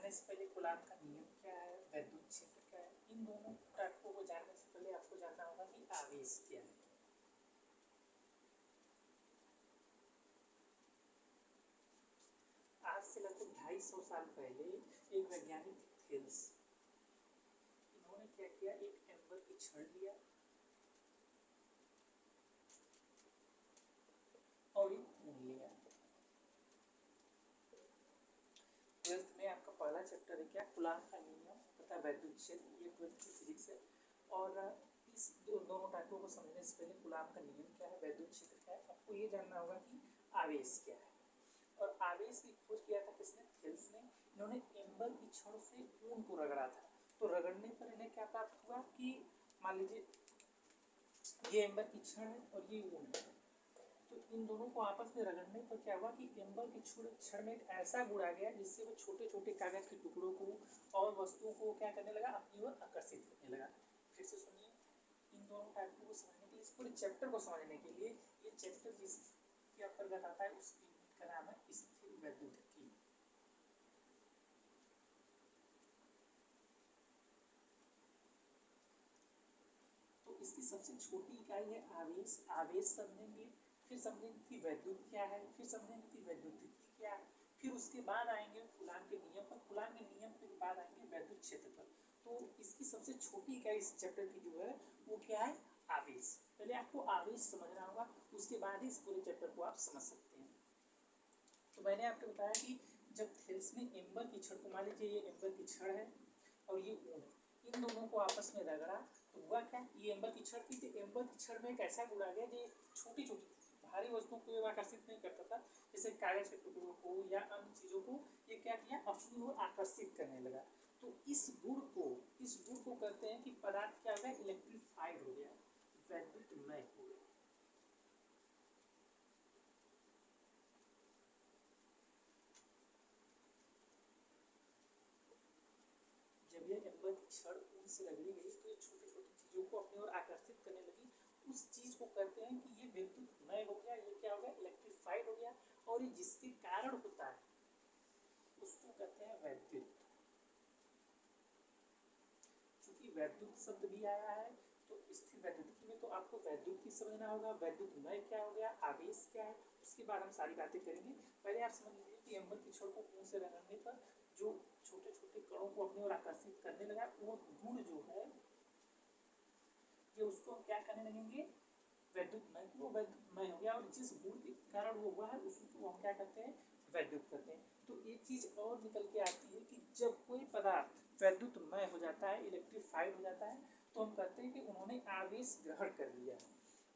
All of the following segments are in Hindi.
जानने से पहले कूलाम का नियम क्या है, वैद्युत क्षेत्र क्या है, इन दोनों तत्वों को जानने से पहले आपको जानना होगा कि आवेश क्या है। आज से लगभग 250 साल पहले एक वैज्ञानिक थेल्स, इन्होंने क्या किया, एक एम्बर की छड़ लिया और एक ऊन लिया। ट्वेल्थ में आपका पहला चैप्टर है क्या, कूलाम का नियम तथा वैद्युत क्षेत्र, ये 12th की फिजिक्स है। और इस दोनों टाइपों को समझने से पहले कूलाम का नियम क्या है, वैद्युत क्षेत्र क्या है, आपको ये जानना होगा कि आवेश क्या है। और आवेश की खोज किया था किसने, थेल्स ने। इन्होंने एम्बर की छड़ से ऊन को रगड़ा था, तो रगड़ने पर इन्हें क्या प्राप्त हुआ कि मान लीजिए ये एम्बर की छड़ है और ये ऊन है, तो इन दोनों को आपस में रगड़ने पर क्या हुआ कि एम्बर की छड़ में एक ऐसा गुण आ गया जिससे वो छोटे छोटे कागज के टुकड़ों को और वस्तुओं को क्या करने लगा, अपनी ओर आकर्षित करने लगा। फिर से सुनिए, इन दोनों टाइपों को समझने के लिए, इस पूरे चैप्टर को समझने के लिए, ये चैप्टर जिसके अंतर्गत आता है उस यूनिट का नाम है स्थिर वैद्युतिकी। तो इसकी सबसे छोटी इकाई है आवेश। आवेश समझेंगे, फिर समझेंगे कि वैद्युत क्या है, फिर समझेंगे कि वैद्युतिकी क्या है, फिर उसके बाद आएंगे कूलाम के नियम पर, कूलाम के नियम के बाद आएंगे वैद्युत क्षेत्र पर। तो इसकी सबसे छोटी इकाई इस चैप्टर की जो है वो क्या है, आवेश। पहले आपको आवेश समझना होगा, उसके बाद ही इस पूरे चैप्टर को आप समझ सकते हैं। तो मैंने आपको बताया कि जब थेल्स ने एम्बर की छड़ को, मान लीजिए ये एम्बर की छड़ है और ये ऊन है, इन दोनों को आपस में रगड़ा तो हुआ क्या, ये एम्बर की छड़ थी, तो एम्बर की छड़ में एक ऐसा गुण आ गया जो छोटी छोटी भारी वस्तुओं को आकर्षित नहीं करता था, जैसे कागज के टुकड़ों को या अन्य चीज़ों को, ये क्या किया, अपनी ओर आकर्षित करने लगा। तो इस गुण को कहते हैं कि पदार्थ क्या हो गया, इलेक्ट्रीफाइड हो गया, वैद्युतमय हो गया। जब ये एम्बर की छड़ ऊन से रगड़ी गई तो ये छोटी छोटी चीज़ों को अपनी ओर आकर्षित करने लगी, उस चीज़ को कहते हैं कि ये विद्युतमय हो गया, ये क्या हो गया, इलेक्ट्रीफाइड हो गया। और ये जिसके कारण होता है उसको कहते हैं वैद्युत। चूंकि वैद्युत शब्द भी आया है तो स्थिर वैद्युतिकी में तो आपको वैद्युत भी समझना होगा, वैद्युतमय क्या हो गया, आवेश क्या है, उसके बाद हम सारी बातें करेंगे। पहले आप समझ लीजिए कि एम्बर की छड़ को ऊन से रगड़ने पर जो छोटे छोटे कणों को अपनी ओर आकर्षित करने लगा, वो गुण जो है ये उसको हम क्या करने लगेंगे, वैद्युतमय, वो वैद्युतमय हो गया। और जिस गुण के कारण वो हुआ है उसको हम क्या कहते हैं, वैद्युत कहते हैं। तो एक चीज़ और निकल के आती है कि जब कोई पदार्थ वैद्युतमय हो जाता है, इलेक्ट्रीफाइड हो जाता है, तो हम कहते हैं कि उन्होंने आवेश ग्रहण कर लिया है।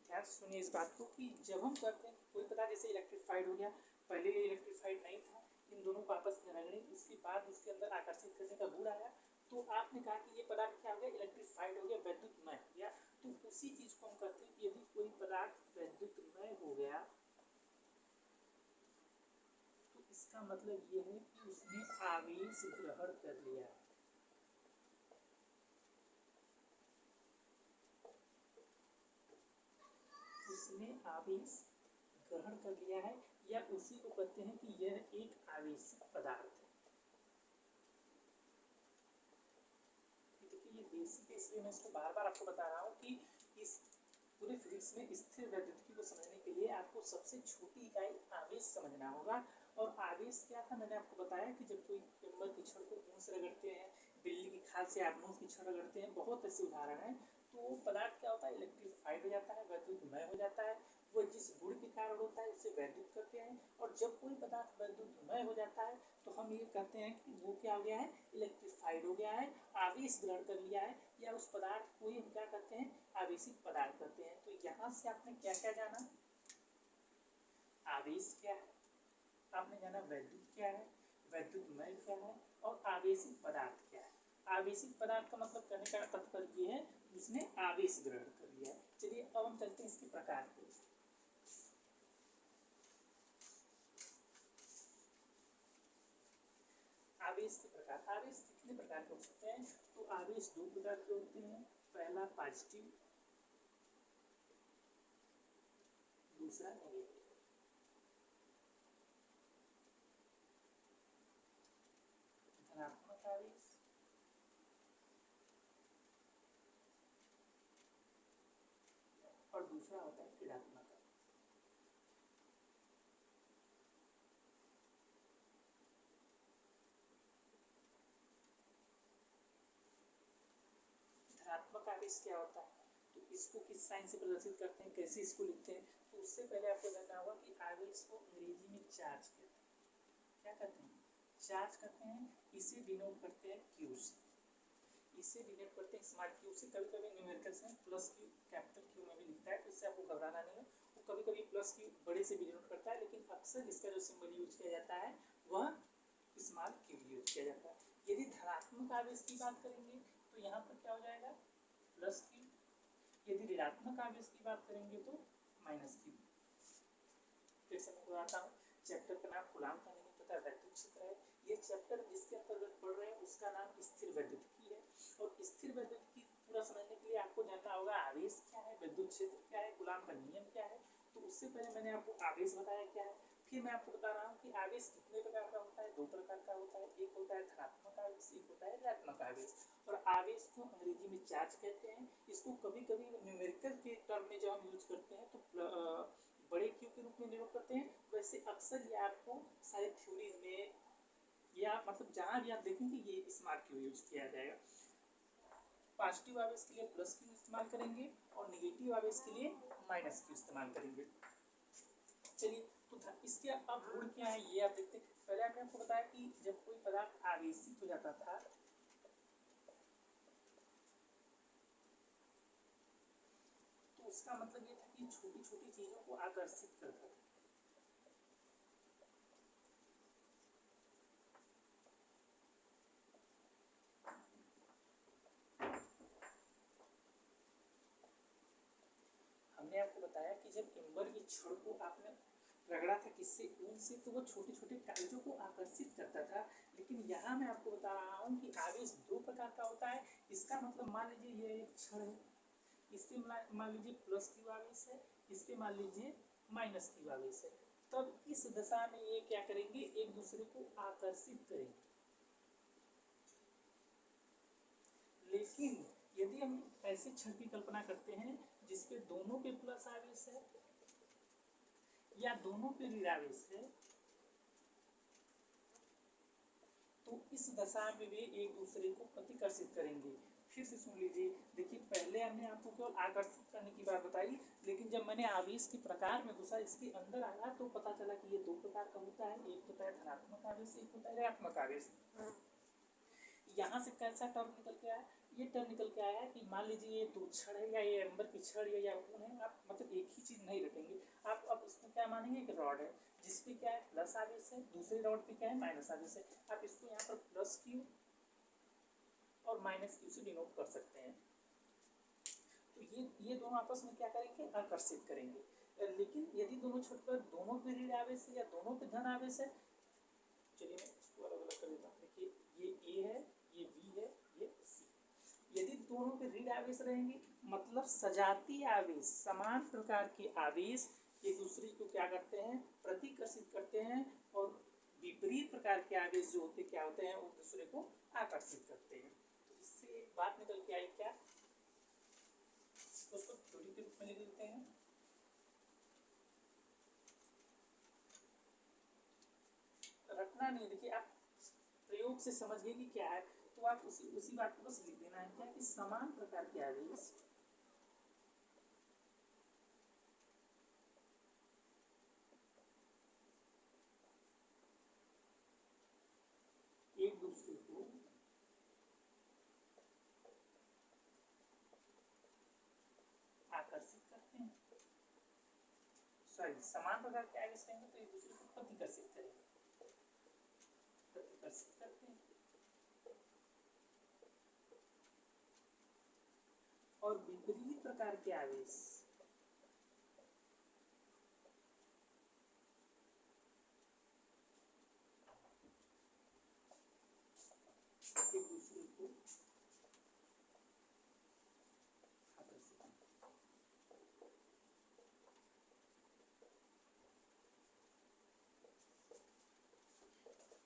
ध्यान से सुनिए इस बात को कि जब हम कहते हैं कोई पदार्थ जैसे इलेक्ट्रीफाइड हो गया, पहले ये इलेक्ट्रीफाइड नहीं था, इन दोनों को आपस में रगड़ी, उसके बाद उसके अंदर आकर्षित करने का गुण आया, तो आपने कहा कि ये पदार्थ क्या हो गया, इलेक्ट्रीफाइड हो गया, वैद्युतमय हो गया। तो उसी चीज को हम कहते हैं कि यदि कोई पदार्थ वैद्युतमय हो गया तो इसका मतलब ये है कि उसने आवेश ग्रहण कर लिया है। उसने आवेश ग्रहण कर लिया है, या उसी को कहते हैं कि यह एक आवेशित पदार्थ है। देखिए ये बेसिक है, इसलिए मैं इसको बार बार आपको बता रहा हूँ कि इस पूरे फिजिक्स में स्थिर वैद्युतिकी को समझने के लिए आपको सबसे छोटी इकाई आवेश समझना होगा। और आवेश क्या था, मैंने आपको बताया कि जब कोई एम्बर की छड़ को ऊन से रगड़ते हैं, बिल्ली की खाल से एप्नोस की छड़ रगड़ते हैं, बहुत ऐसे उदाहरण हैं, तो पदार्थ क्या होता है, इलेक्ट्रीफाइड हो जाता है, वैद्युतमय हो जाता है। वो जिस गुण के कारण होता है उसे वैद्युत कहते हैं। और जब कोई पदार्थ वैद्युतमय हो जाता है तो हम ये कहते हैं कि वो क्या हो गया है, इलेक्ट्रीफाइड हो गया है, आवेश ग्रहण कर लिया है, या उस पदार्थ को ही हम क्या कहते हैं, आवेशित पदार्थ कहते हैं। तो यहाँ से आपने क्या क्या जाना, आवेश क्या है, आपने जाना वैद्युत क्या है, वैद्युतमय क्या है, और आवेशित पदार्थ क्या है। आवेशित पदार्थ का मतलब कहने का तात्पर्य ये है कि उसने आवेश ग्रहण कर लिया है। चलिए अब हम चलते हैं इसके प्रकार पे। आवेश के प्रकार, आवेश कितने प्रकार के हो सकते हैं, तो आवेश दो प्रकार के होते हैं, पहला पॉजिटिव, दूसरा नेगेटिव। धनात्मक दूसरा होता है ऋणात्मक आवेश। धनात्मक आवेश क्या होता है, तो इसको किस साइन से प्रदर्शित करते हैं, कैसे इसको लिखते हैं, तो उससे पहले आपको जानना होगा कि आवेश को अंग्रेजी में चार्ज कहते हैं। क्या कहते हैं, चार्ज कहते हैं। इसे डिनोट करते हैं क्यू से, इसे डिनोट करते हैं स्मॉल क्यू से। कभी कभी न्यूमेरिकल्स में प्लस क्यू कैपिटल क्यू में भी लिखता है, तो इससे आपको घबराना नहीं है। वो कभी कभी प्लस क्यू बड़े से भी डिनोट करता है, लेकिन अक्सर इसका जो सिंबल यूज किया जाता है वह स्मॉल क्यू यूज किया जाता है। यदि धनात्मक आवेश की बात करेंगे तो यहाँ पर क्या हो जाएगा, प्लस क्यू। यदि ऋणात्मक आवेश की बात करेंगे तो माइनस क्यू। फिर से मैं दोहराता हूँ, चैप्टर का नाम कूलाम्ब का नियम तथा वैद्युत क्षेत्र है। ये चैप्टर जिसके अंतर्गत पढ़ रहे हैं उसका नाम स्थिर वैद्युतिकी है। और स्थिर वैद्युतिकी पूरा समझने के लिए आपको जानना होगा आवेश क्या है, विद्युत क्षेत्र क्या है, कूलाम्ब का नियम क्या है। तो उससे पहले मैंने आपको आवेश बताया क्या है, फिर मैं आपको बता रहा हूँ कि आवेश कितने प्रकार का होता है। दो प्रकार का होता है, एक होता है धनात्मक आवेश, एक होता है ऋणात्मक आवेश। और आवेश को अंग्रेजी में चार्ज कहते हैं। इसको कभी कभी न्यूमेरिकल के टर्म में जब हम यूज करते हैं तो बड़े क्यू के रूप में डिनोट करते हैं। वैसे अक्सर ये आपको सारे थ्योरीज में या मतलब जहाँ भी आप देखेंगे ये स्मॉल क्यू यूज किया जाएगा। पॉजिटिव आवेश के लिए प्लस क्यू इस्तेमाल करेंगे और निगेटिव आवेश के लिए माइनस क्यू इस्तेमाल करेंगे। चलिए, तो इसके अब गुण क्या है ये आप देखते हैं। पहले मैंने आपको बताया कि जब कोई पदार्थ आवेशित हो जाता था तो उसका मतलब ये था कि छोटी छोटी चीजों को आकर्षित करता था। हमने आपको बताया कि जब एम्बर की छड़ को आपने रगड़ा था किससे, ऊन से, तो वो छोटे छोटे कागजों को आकर्षित करता था। लेकिन यहाँ मैं आपको बता रहा हूँ कि आवेश दो प्रकार का होता है। इसका मतलब मान लीजिए ये एक छड़ है, इस पे मान लीजिए प्लस क्यू आवेश है, इस पे मान लीजिए माइनस क्यू आवेश है। तब इस दशा में ये क्या करेंगे, एक दूसरे को आकर्षित करेंगे। लेकिन यदि हम ऐसे छड़ की कल्पना करते हैं जिसपे दोनों पे प्लस आवेश है या दोनों पे ऋण आवेश है, तो इस दशा में वे एक दूसरे को प्रतिकर्षित करेंगे। फिर से सुन लीजिए, देखिए पहले हमने आपको केवल आकर्षित करने की बात बताई, लेकिन जब मैंने आवेश के प्रकार में घुसा, इसके अंदर आया, तो पता चला कि ये दो प्रकार का होता है। एक होता है धनात्मक आवेश, एक होता है ऋणात्मक आवेश। यहाँ से कैसा टर्म निकल के आया, ये टर्म निकल के आया कि मान लीजिए ये दो छड़ है या ये एम्बर की छड़ या ऊन है, आप मतलब एक ही चीज नहीं रखेंगे आप। अब इसमें क्या मानेंगे, एक रॉड है जिसपे क्या है प्लस आवेश है, दूसरे रॉड पे क्या है माइनस आवेश है। आप इसको यहाँ पर प्लस क्यू और माइनस क्यू से डिनोट कर सकते हैं। तो ये दोनों आपस में क्या करेंगे, आकर्षित करेंगे। लेकिन यदि दोनों छड़ पर दोनों पे ऋण आवेश है या दोनों पे धन आवेश है, चलिए मैं इसको अलग अलग कर देता हूँ। देखिए ये ए है, ये बी है, ये सी। यदि दोनों पे ऋण आवेश रहेंगे, मतलब सजातीय आवेश, समान प्रकार के आवेश एक दूसरे को क्या करते हैं, प्रतिकर्षित करते हैं। और विपरीत प्रकार के आवेश जो होते क्या होते हैं, एक दूसरे को आकर्षित करते हैं। तो इससे एक बात निकल के आई क्या, उसको थ्योरी के रूप में लिख देते हैं। रटना नहीं, देखिए आप प्रयोग से समझ गए कि क्या है, तो आप उसी बात को बस लिख देना है क्या, कि समान प्रकार के आवेश एक दूसरे को आकर्षित करते हैं। सॉरी, समान प्रकार के आवेश रहेंगे तो एक दूसरे को प्रतिकर्षित करेंगे, प्रतिकर्षित करते हैं। और विपरीत प्रकार के आवेश एक दूसरे को आकर्षित।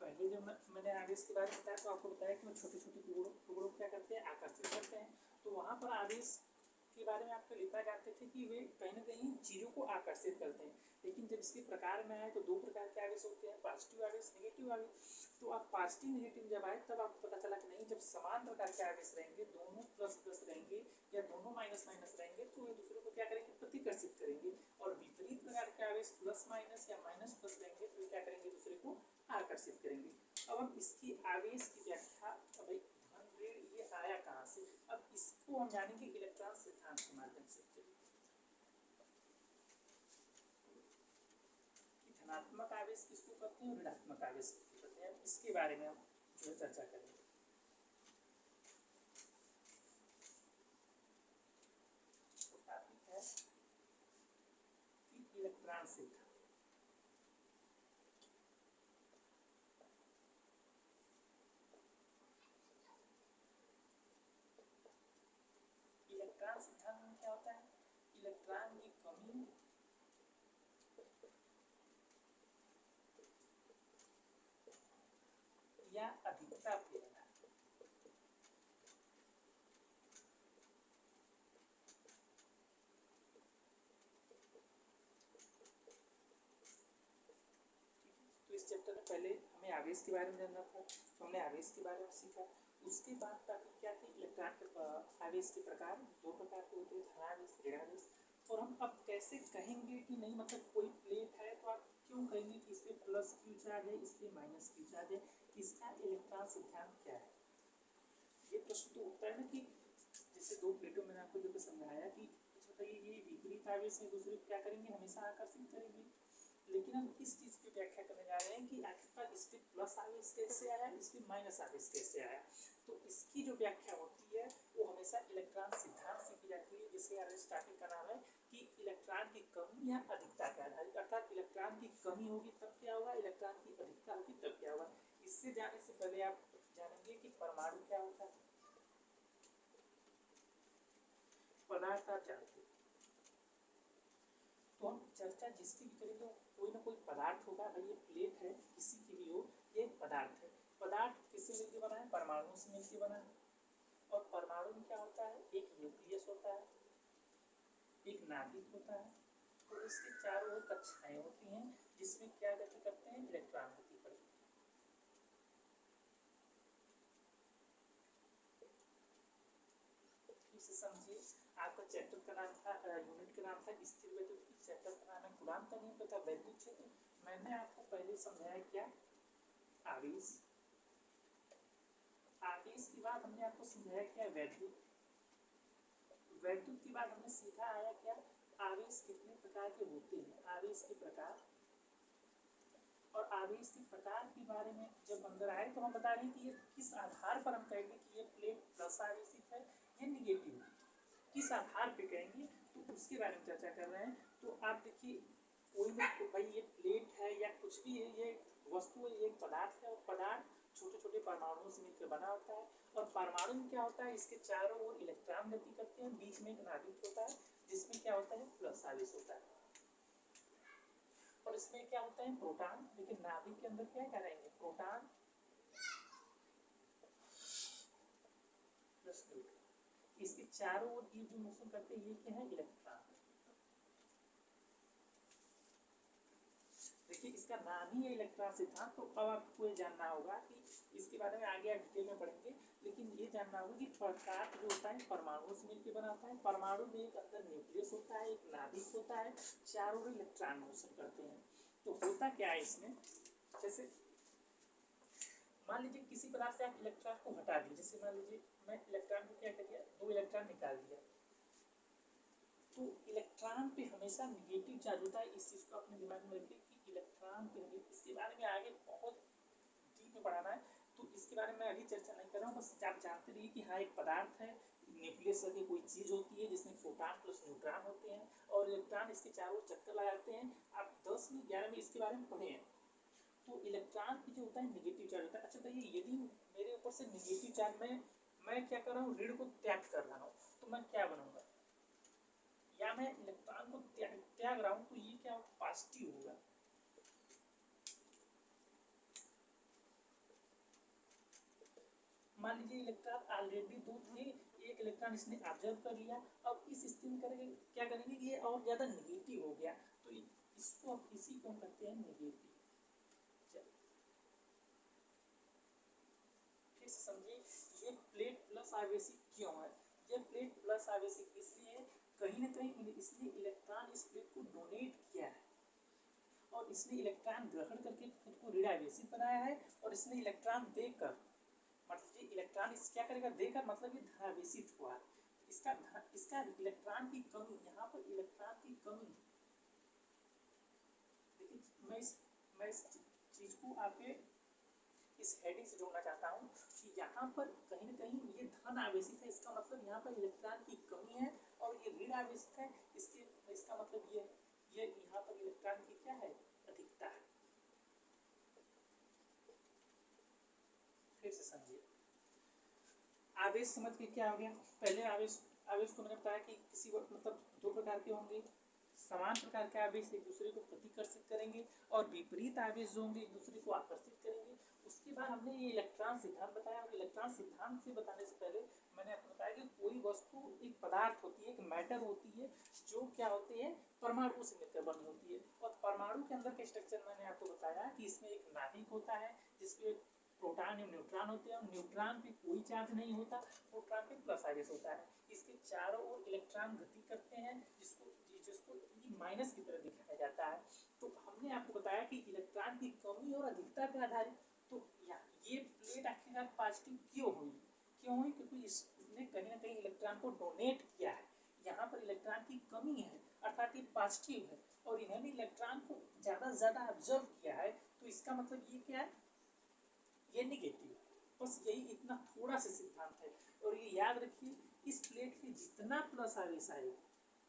पहले जब मैंने आवेश के बारे में बताया तो आपको बताया कि वो छोटे छोटे टुकड़ों को क्या करते हैं, आकर्षित करते हैं। तो वहाँ पर आवेश के बारे में आपको लिखना जानते थे कि वे कहीं ना कहीं चीज़ों को आकर्षित करते हैं, लेकिन जब इसके प्रकार में आए तो दो प्रकार के आवेश होते हैं, पॉजिटिव आवेश, नेगेटिव आवेश। तो आप पॉजिटिव नेगेटिव जब आए तब आपको पता चला कि नहीं, जब समान प्रकार के आवेश रहेंगे, दोनों प्लस प्लस रहेंगे या दोनों माइनस माइनस रहेंगे, तो एक दूसरे को क्या करेंगे, प्रतिकर्षित करेंगे। और विपरीत प्रकार के आवेश प्लस माइनस या माइनस प्लस रहेंगे तो क्या करेंगे, दूसरे को आकर्षित करेंगे। अब हम इसकी आवेश की व्याख्या, भाई धन ऋण ये आया कहाँ से, अब इसको हम जानेंगे इलेक्ट्रॉन सिद्धांत के माध्यम से। धनात्मक आवेश किसको कहते हैं, ऋणात्मक आवेश किसको कहते हैं, इसके बारे में हम जो है चर्चा करेंगे। तो टॉपिक है कि इलेक्ट्रॉन सिद्धांत। इलेक्ट्रॉन सिद्धांत में क्या होता है, इलेक्ट्रॉन की कमी या अधिकता प्रेरणा। तो इस चैप्टर में पहले हमें आवेश के बारे में जानना था, तो हमने आवेश के बारे में सीखा। उसके बाद टॉपिक क्या थी, इलेक्ट्रॉन के आवेश के प्रकार, दो प्रकार के होते हैं, धनावेश, ऋणावेश। और हम अब कैसे कहेंगे कि नहीं, मतलब कोई प्लेट है तो आप क्यों कहेंगे कि इस पर प्लस क्यू चार्ज है, इस पर माइनस क्यू चार्ज है, इसका इलेक्ट्रॉन सिद्धांत क्या है। ये प्रश्न तो उठता है ना कि जैसे दो प्लेटों में आपको जो समझाया कि बताइए ये विपरीत आवेश है, दूसरे को क्या करेंगे, हमेशा आकर्षित करेंगे। लेकिन हम इस चीज़ की व्याख्या करने जा रहे हैं कि आखिरकार इस पर प्लस आवेश कैसे आया, इस पर माइनस आवेश कैसे आया। तो इसकी जो व्याख्या होती है वो हमेशा इलेक्ट्रॉन सिद्धांत से की जाती है, जिसे अरिस्टॉटल का नाम है कि इलेक्ट्रॉन की कमी या अधिकता का आधारित, अर्थात इलेक्ट्रॉन की कमी होगी तब क्या होगा, इलेक्ट्रॉन की अधिकता होगी तब क्या होगा। इससे जाने से पहले आप जानेंगे कि परमाणु क्या होता है। पदार्थ आप जानते हैं, तो हम चर्चा जिसकी भी करेंगे कोई ना कोई पदार्थ होगा। भाई ये प्लेट है, किसी की भी हो, ये पदार्थ है। पदार्थ किससे मिलकर बना है, परमाणु से मिलकर बना है। और परमाणु में क्या होता है, एक न्यूक्लियस होता है, एक नाभिक होता है, तो इसके चारों ओर कक्षाएं होती हैं जिसमें क्या गति करते हैं, इलेक्ट्रॉन गति करते हैं। इसे समझिए, आपका चैप्टर का नाम था, यूनिट का नाम था स्थिर वैद्युत, चैप्टर का नाम है कूलाम का नियम तथा वैद्युत क्षेत्र। मैंने आपको पहले समझाया क्या, आवेश। आवेश के बाद हमने आपको समझाया क्या, वैद्युत। वैद्युत के बाद हमने सीधा आया क्या, आवेश कितने प्रकार के होते हैं, आवेश के प्रकार। और आवेश के प्रकार के बारे में जब अंदर आए तो हम बता रहे हैं कि ये किस आधार पर हम कहेंगे कि ये प्लेट प्लस आवेशित है, ये निगेटिव, किस आधार पे कहेंगे, तो उसके बारे में चर्चा कर रहे हैं। तो आप देखिए, कोई भी भाई ये प्लेट है या कुछ भी है, ये वस्तु है, ये पदार्थ है, और पदार्थ छोटे छोटे परमाणुओं से मिलकर बना होता है। और परमाणु में क्या होता है, इसके चारों ओर इलेक्ट्रॉन गति करते हैं, बीच में एक नाभिक होता है जिसमें क्या होता है, प्लस आवेश होता है। और इसमें क्या होता है, प्रोटॉन। लेकिन नाभिक के अंदर क्या करेंगे, प्रोटॉन प्लस न्यूट्रॉन। इसके चारों ओर ये जो मोशन करते हैं ये क्या है, इलेक्ट्रॉन। देखिए इसका नाम ही है इलेक्ट्रॉन सिद्धांत। तो अब आपको ये जानना होगा कि इसके बारे में आगे आप डिटेल में पढ़ेंगे, लेकिन ये जानना होगा कि पदार्थ जो होता है परमाणु से मिलकर बनाता है। परमाणु में एक अंदर न्यूक्लियस होता है, एक नाभिक होता है, चारों ओर इलेक्ट्रॉन मोशन करते हैं। तो होता क्या है इसमें, जैसे मान लीजिए किसी पदार्थ से आप इलेक्ट्रॉन को हटा दिए, जैसे मान लीजिए मैं इलेक्ट्रॉन को क्या कर दिया, दो इलेक्ट्रॉन निकाल दिया, तो इलेक्ट्रॉन पे हमेशा निगेटिव चार्ज होता है। इस चीज़ को अपने दिमाग में रखिए कि इलेक्ट्रॉन पे, इसके बारे में आगे बहुत डीप में पढ़ाना है, तो इसके बारे में अभी चर्चा नहीं कर रहा हूँ। बस आप जानते रहिए कि हाँ एक पदार्थ है, न्यूक्लियस करके कोई चीज़ होती है जिसमें प्रोटॉन प्लस न्यूट्रॉन होते हैं, और इलेक्ट्रॉन इसके चारों चक्कर लगाते हैं। आप 10 में 11 में इसके बारे में पढ़े हैं। तो इलेक्ट्रॉन की जो होता है निगेटिव चार्ज होता है। अच्छा बताइए, यदि मेरे ऊपर से निगेटिव चार्ज मैं क्या कर रहा हूँ, ऋण को त्याग कर रहा हूँ, तो मैं क्या बनूंगा, या मैं इलेक्ट्रॉन को त्याग रहा हूँ, तो ये क्या पॉजिटिव होगा। मान लीजिए इलेक्ट्रॉन ऑलरेडी दो थे, एक इलेक्ट्रॉन इसने ऑब्जर्व कर लिया। अब इस स्थिति में करेंगे क्या करेंगे कि ये और ज़्यादा निगेटिव हो गया, तो इसको अब इसी को हम कहते हैं निगेटिव। फिर से समझिए, ये प्लेट प्लस आवेशित क्यों है? ये प्लेट प्लस आवेशित इसलिए कहीं ना कहीं इसने इलेक्ट्रॉन इस प्लेट को डोनेट किया है और इसने इलेक्ट्रॉन ग्रहण करके खुद को ऋण आवेशित बनाया है, और इसने इलेक्ट्रॉन देकर, मतलब ये इलेक्ट्रॉन इस क्या करेगा देकर, मतलब ये धनावेशित हुआ। इसका इलेक्ट्रॉन की कमी, यहाँ पर इलेक्ट्रॉन की कमी, देखिए मैं इस चीज को आपके इस हेडिंग से जोड़ना चाहता हूँ कि यहाँ पर कहीं ना कहीं ये धन आवेशित है, इसका मतलब यहाँ पर इलेक्ट्रॉन की कमी है, और ये ऋण आवेशित है, इसका मतलब ये यहाँ पर इलेक्ट्रॉन की क्या है, अधिकता है। फिर से समझिए, आवेश समझ के क्या हो गया? पहले आवेश को मैंने बताया कि किसी को मतलब दो प्रकार के होंगे, समान प्रकार के आवेश एक दूसरे को प्रतिकर्षित करेंगे, और विपरीत आवेश जो होंगे एक दूसरे को आकर्षित करेंगे। उसके बाद हमने ये इलेक्ट्रॉन सिद्धांत बताया, और इलेक्ट्रॉन सिद्धांत से बताने से पहले मैंने आपको बताया कि कोई वस्तु एक पदार्थ होती है, एक मैटर होती है, जो क्या होती है, परमाणु से मिलकर बनी होती है। और परमाणु के अंदर के स्ट्रक्चर मैंने आपको बताया कि इसमें एक नाभिक होता है जिसमें प्रोटॉन और न्यूट्रॉन होते हैं, और न्यूट्रॉन पे कोई चार्ज नहीं होता, प्रोटॉन पे प्लस आवेश होता है। इसके चारों ओर इलेक्ट्रॉन गति करते हैं, जिसको ई माइनस की तरह दिखाया जाता है। तो हमने आपको बताया कि इलेक्ट्रॉन की कमी और अधिकता पर आधारित, तो ये प्लेट आखिरकार पॉजिटिव क्यों हुई? क्योंकि इसने कहीं ना कहीं इलेक्ट्रॉन को डोनेट किया है। यहाँ पर इलेक्ट्रॉन की कमी है, अर्थात ये पॉजिटिव है, और इन्होंने इलेक्ट्रॉन को ज़्यादा से ज़्यादा ऑब्जर्व किया है, तो इसका मतलब ये क्या है, ये निगेटिव है। बस यही इतना थोड़ा सा सिद्धांत है, और ये याद रखिए, इस प्लेट पे जितना प्लस आवेश आएगा,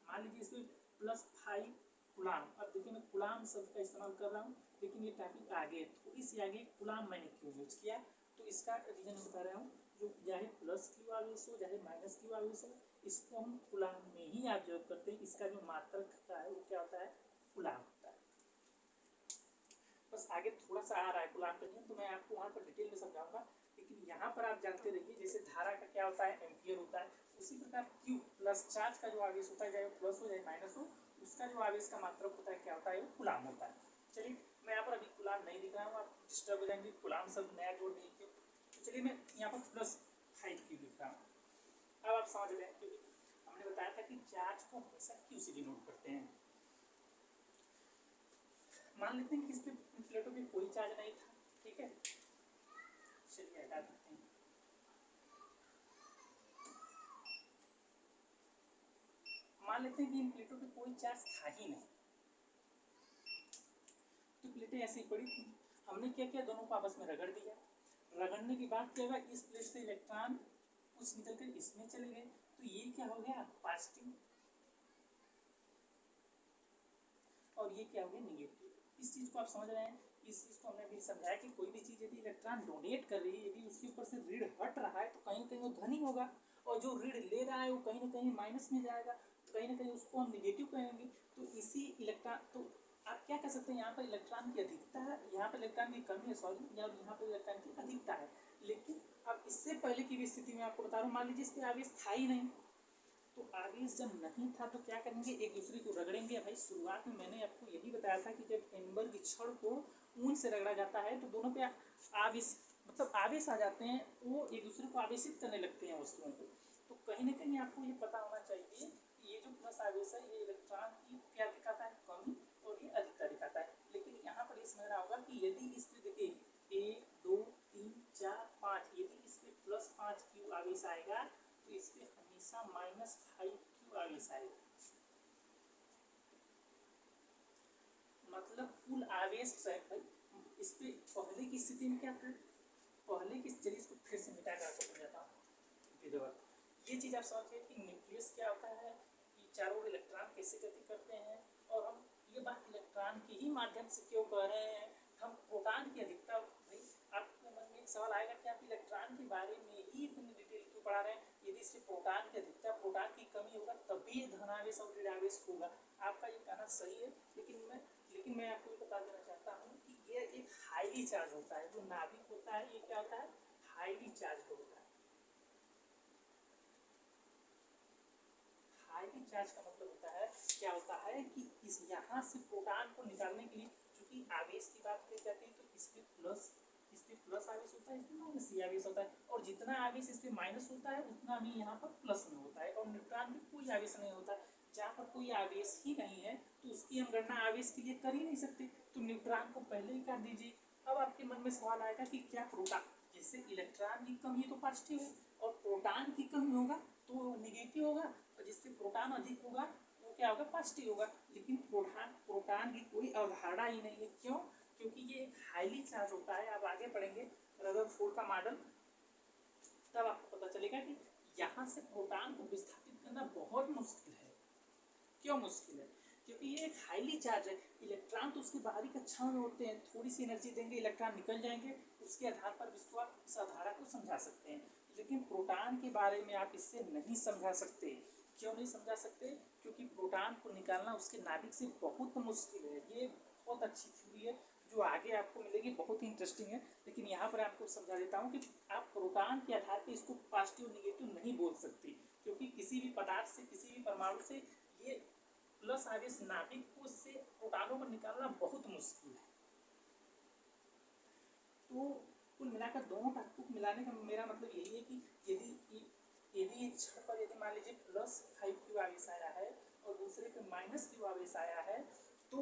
मान लीजिए इसमें +5 कूलाम, अब देखिए मैं कूलाम शब्द का इस्तेमाल कर रहा हूँ, लेकिन ये टॉपिक आगे है, थोड़ी सी आगे कूलाम मैंने क्यों यूज किया, तो इसका रीजन बता रहा हूँ। जो चाहे प्लस क्यू आवेश हो चाहे माइनस क्यू आवेश हो, इसको हम कूलाम में ही ऑब्जर्व करते हैं। इसका जो मात्रक होता है वो क्या होता है, कूलाम होता है। बस आगे थोड़ा सा आ रहा है कूलाम का नियम, तो मैं आपको वहाँ पर डिटेल में समझाऊंगा, लेकिन यहाँ पर आप जानते रहिए, जैसे धारा का क्या होता है, एम्पियर होता है, उसी प्रकार क्यू प्लस चार्ज का जो आवेश होता है, चाहे वो प्लस हो चाहे माइनस हो, उसका जो आवेश का मात्रक होता है क्या होता है, वो कूलाम होता है। चलिए, मैं यहाँ पर अभी कूलाम नहीं दिख रहा हूँ, आप डिस्टर्ब हो जाएंगे, कूलाम शब्द नया जोड़ नहीं क्यों, तो चलिए मैं यहाँ पर +5 क्यू लिख रहा हूँ। अब आप समझ रहे हैं, क्योंकि हमने बताया था कि चार्ज को हमेशा क्यू से डिनोट करते हैं। मान लेते हैं कि इस पे प्लेटों पे कोई चार्ज नहीं था, ठीक है, चलिए हटा देते हैं। मान लेते हैं कि इन प्लेटों पे कोई चार्ज था ही नहीं, तो प्लेटें ऐसे ही पड़ी थी, हमने क्या किया, दोनों को आपस में रगड़ दिया। रगड़ने के बाद क्या हुआ, इस प्लेट से इलेक्ट्रॉन कुछ निकल कर इसमें चले गए, तो ये क्या हो गया, पॉजिटिव, और ये क्या हो गया, निगेटिव। इस चीज़ को आप समझ रहे हैं? इस चीज़ को हमने भी समझाया कि कोई भी चीज़ यदि इलेक्ट्रॉन डोनेट कर रही है, यदि उसके ऊपर से ऋण हट रहा है, तो कहीं ना कहीं वो धन ही होगा, और जो ऋण ले रहा है वो कहीं ना कहीं माइनस में जाएगा, कहीं ना कहीं उसको हम निगेटिव कहेंगे। तो इसी इलेक्ट्रॉन, तो आप क्या कह सकते हैं, यहाँ पर इलेक्ट्रॉन की अधिकता है, यहाँ पर इलेक्ट्रॉन की कमी है, सॉरी, या यहाँ पर इलेक्ट्रॉन की अधिकता है। लेकिन अब इससे पहले की भी स्थिति में आपको बता रहा हूँ, मान लीजिए इस पर आवेश था ही नहीं, तो आवेश जब नहीं था तो क्या करेंगे, एक दूसरे को रगड़ेंगे। भाई शुरुआत में मैंने आपको यही बताया था कि जब एम्बर की छड़ को ऊन से रगड़ा जाता है, तो दोनों पे आवेश, मतलब आवेश आ जाते हैं, वो एक दूसरे को आवेशित करने लगते हैं वस्तुओं को। तो कहीं ना कहीं आपको ये पता होना चाहिए कि ये जो प्लस आवेश है, ये इलेक्ट्रॉन की क्या दिखाता है, कमी, और ये अधिकता दिखाता है। लेकिन यहाँ पर ये समझना होगा कि यदि इस पे देखिए 1 2 3 4 5, यदि इस पे +5 क्यू आवेश आएगा, तो इस पे हमेशा -5 क्यू आवेश आएगा, मतलब कुल आवेश भाई। इस पे पहले की स्थिति में क्या था, पहले की, चलिए इसको फिर से मिटा कर आपको समझाता हूँ विधिवत। ये चीज़ आप समझिए कि न्यूक्लियस क्या होता है, कि चारों ओर इलेक्ट्रॉन कैसे गति करते हैं, और हम ये बात इलेक्ट्रॉन के ही माध्यम से क्यों कह रहे हैं, हम प्रोटॉन की अधिकता, भाई आपके मन में एक सवाल आएगा कि आप इलेक्ट्रॉन के बारे में ही इतनी डिटेल क्यों पढ़ा रहे हैं, यदि इससे प्रोटॉन की अधिकता, प्रोटॉन की कमी होगा तभी धनावेश और ऋणावेश होगा। आपका ये कहना सही है, लेकिन मैं आपको ये बता देना चाहता हूँ कि ये एक हाईली चार्ज होता है, जो नाभिक होता है ये क्या होता है, हाईली चार्ज होता है। चार्ज का मतलब होता है क्या होता है कि इस यहाँ से प्रोटॉन को निकालने के लिए, चूंकि आवेश की बात की जाती है तो इस पे प्लस आवेश होता है, इस पे माइनस आवेश होता है, और जितना आवेश इस पे माइनस होता है उतना ही यहाँ पर प्लस में होता है। और न्यूट्रॉन में कोई आवेश नहीं होता, जहाँ पर कोई आवेश ही नहीं है तो उसकी हम गणना आवेश के लिए कर ही नहीं सकते, तो न्यूट्रॉन को पहले ही कर दीजिए। अब आपके मन में सवाल आएगा कि क्या प्रोटॉन, जैसे इलेक्ट्रॉन की कमी तो पॉजिटिव है और प्रोटॉन की कमी होगा तो निगेटिव होगा, और जिससे प्रोटॉन अधिक होगा वो क्या होगा, पॉजिटिव होगा। लेकिन प्रोटॉन की कोई अवधारणा ही नहीं है। क्यों? क्योंकि ये एक हाईली चार्ज होता है। आप आगे पढ़ेंगे रदरफोर्ड का मॉडल, तब आपको पता चलेगा कि यहाँ से प्रोटॉन को विस्थापित करना बहुत मुश्किल है। क्यों मुश्किल है? क्योंकि ये एक हाईली चार्ज है। इलेक्ट्रॉन तो उसकी बाहरी कक्षाओं में होते हैं, थोड़ी सी एनर्जी देंगे इलेक्ट्रॉन निकल जाएंगे, उसके आधार पर इसको आप इस अवधारणा को समझा सकते हैं। लेकिन प्रोटॉन के बारे में आप इससे नहीं समझा सकते। क्यों नहीं समझा सकते? क्योंकि प्रोटॉन को निकालना उसके नाभिक से बहुत मुश्किल है। ये बहुत अच्छी थ्योरी है जो आगे आपको मिलेगी, बहुत ही इंटरेस्टिंग है। लेकिन यहाँ पर आपको समझा देता हूँ कि आप प्रोटॉन के आधार पर इसको पॉजिटिव निगेटिव नहीं बोल सकते, क्योंकि किसी भी पदार्थ से, किसी भी परमाणु से ये प्लस आवेश नाभिक को से प्रोटॉनों को निकालना बहुत मुश्किल है। तो कुल मिलाकर दोनों तत्वों को मिलाने का मेरा मतलब यही है कि यदि एक छड़ पर यदि मान लीजिए +5 आवेश आया है और दूसरे पे -q आवेश आया है, तो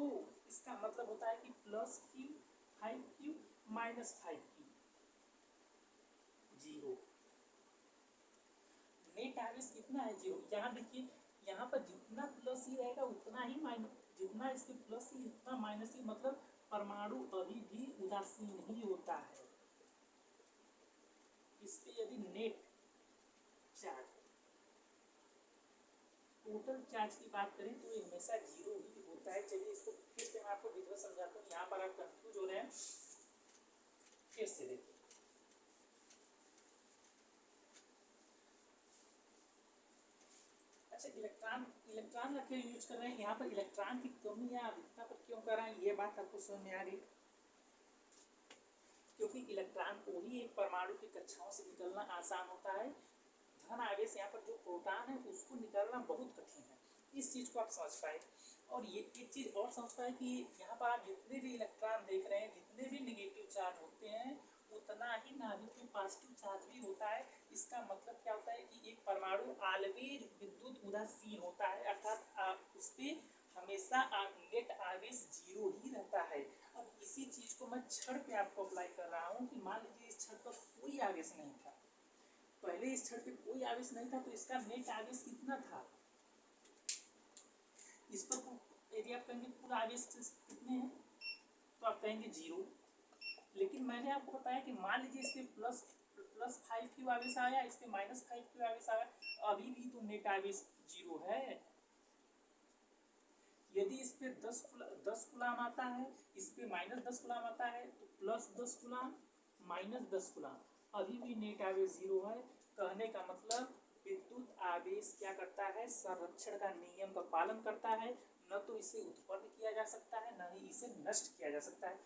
इसका मतलब होता है कि +q 5q -5q 0। नेट आवेश कितना है? 0। यहाँ देखिए, यहाँ पर जितना प्लस ही रहेगा उतना ही माइनस, जितना इसके प्लस ही उतना माइनस ही, मतलब परमाणु अभी भी उदासीन ही होता है। इस पे यदि नेट चार्ज, टोटल चार्ज की बात करें तो ये हमेशा 0 ही होता है। चलिए इसको फिर से मैं आपको विधिवत समझाता हूँ, यहाँ पर आप कंफ्यूज हो रहे हैं। फिर से देखिए, अच्छा इलेक्ट्रॉन रखे यूज कर रहे हैं, यहाँ पर इलेक्ट्रॉन की कमी या अधिकता पर क्यों कर रहे हैं, ये बात आपको समझ में आ गई। क्योंकि इलेक्ट्रॉन को ही एक परमाणु की कक्षाओं से निकलना आसान होता है। धन आवेश यहाँ पर जो प्रोटॉन है उसको निकालना बहुत कठिन है। इस चीज़ को आप समझ पाए। और ये एक चीज़ और समझ पाए कि यहाँ पर आप जितने भी इलेक्ट्रॉन देख रहे हैं, जितने भी निगेटिव चार्ज होते हैं, उतना ही नाभिक में पॉजिटिव चार्ज भी होता है। इसका मतलब क्या होता है कि एक परमाणु ऑलवेज विद्युत उदासीन होता है, अर्थात उस पर हमेशा नेट आवेश 0 ही रहता है। अब इसी चीज़ को मैं छड़ पे आपको अप्लाई कर रहा हूँ कि मान लीजिए इस छड़ पर कोई आवेश नहीं था, पहले इस छड़ पे कोई आवेश नहीं था, तो इसका नेट आवेश कितना था? इस पर यदि आप कहेंगे पूरा आवेश कितने हैं, तो आप कहेंगे 0। लेकिन मैंने आपको बताया कि मान लीजिए इस पे +5q आवेश आया, इस पे -5q आवेश आया, अभी भी तो नेट आवेश 0 है। यदि इस पे 10 कूलाम आता है, इस पे -10 कूलाम आता है, तो +10 कूलाम -10 कूलाम, अभी भी नेट आवेश 0 है। कहने का मतलब विद्युत आवेश क्या करता है, संरक्षण का नियम का पालन करता है। न तो इसे उत्पन्न किया जा सकता है, न ही इसे नष्ट किया जा सकता है।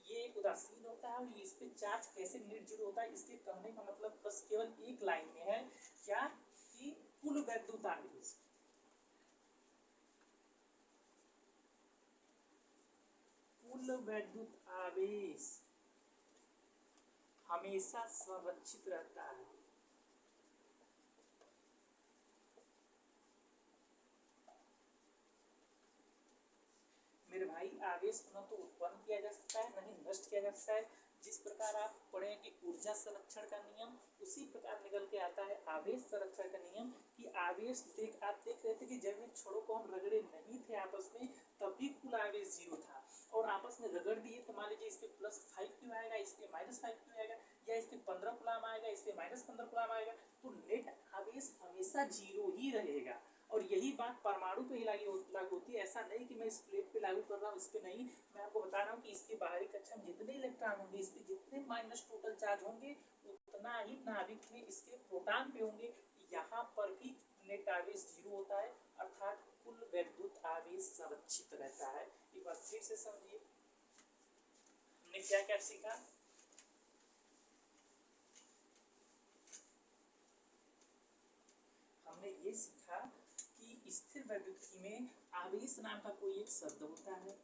ये उदासीन होता है। और इस पे चार्ज कैसे नेट 0 होता है, इसके कहने का मतलब बस केवल एक लाइन में है, क्या कि कुल वैद्युत आवेश, कुल वैद्युत आवेश हमेशा संरक्षित रहता है। मेरे भाई, आवेश न तो उत्पन्न किया जा सकता है, न ही नष्ट किया जा सकता है। जिस प्रकार आप पढ़ेंगे ऊर्जा संरक्षण का नियम, उसी प्रकार निकल के आता है आवेश संरक्षण का नियम। कि आवेश आप देख रहे थे कि जब इन छड़ों को हम रगड़े नहीं थे आपस में, तब भी कुल आवेश 0 था, और आपस में रगड़ दिए तो मान लीजिए इस पे +5q आएगा, इस पे -5q आएगा, या इस पे 15 कूलाम आएगा, इस पे -15 कूलाम आएगा, तो नेट आवेश हमेशा 0 ही रहेगा। और यही बात परमाणु पे ही लागू होती है। ऐसा नहीं कि मैं इस प्लेट पे लागू कर रहा हूँ, इस पे नहीं। मैं आपको बता रहा हूँ कि इसके बाहरी कक्षा में जितने इलेक्ट्रॉन होंगे, इस पे जितने माइनस टोटल चार्ज होंगे, उतना ही नाभिक में इसके प्रोटॉन पे होंगे। यहाँ पर भी नेट आवेश 0 होता है, अर्थात कुल वैद्युत आवेश संरक्षित रहता है। एक बार फिर से समझिए हमने क्या क्या सीखा। हमने ये सीखा कि स्थिर वैद्युतिकी में आवेश नाम का कोई एक शब्द होता है,